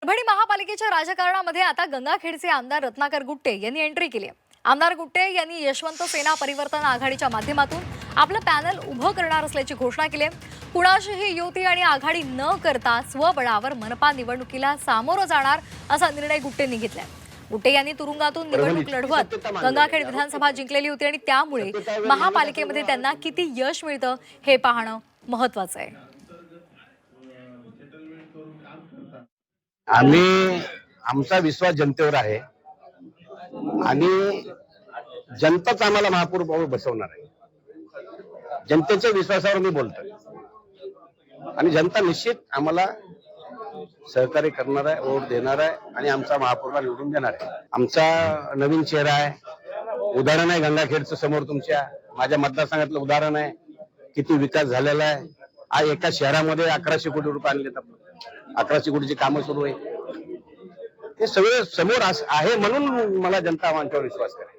परभणी महापालिकेच्या राजकारणामध्ये आता गंगाखेडचे आमदार रत्नाकर गुट्टे यांनी एंट्री केली आहे। आमदार गुट्टे यांनी यशवंत सेना परिवर्तन आघाडीच्या माध्यमातून आपलं पॅनल उभं करणार असल्याची घोषणा केली आहे। कुणाशीही युती आणि आघाडी न करता स्वबळावर मनपा निवडणुकीला सामोरं जाणार असा निर्णय गुट्टेंनी घेतलाय। गुट्टे यांनी तुरुंगातून निवडणूक लढवत गंगाखेड विधानसभा जिंकलेली होती आणि त्यामुळे महापालिकेमध्ये त्यांना किती यश मिळतं हे पाहणं महत्त्वाचं आहे। आम्ही आमचा विश्वास जनतेवर आहे आणि जनताच आम्हाला महापौर बसवणार आहे। जनतेच्या विश्वासावर मी बोलतोय आणि जनता निश्चित आम्हाला सहकार्य करणार आहे, वोट देणार आहे आणि आमचा महापौरला निवडून देणार आहे। आमचा नवीन चेहरा आहे, उदाहरण आहे गंगाखेडचं समोर तुमच्या माझ्या मतदारसंघातलं उदाहरण आहे। किती विकास झालेला आहे। आज एका शहरामध्ये 1100 कोटी रुपये आणले तर 1100 कोटीची कामं सुरू आहे। हे सगळे समोर आहे म्हणून मला जनता आमच्यावर विश्वास करेल।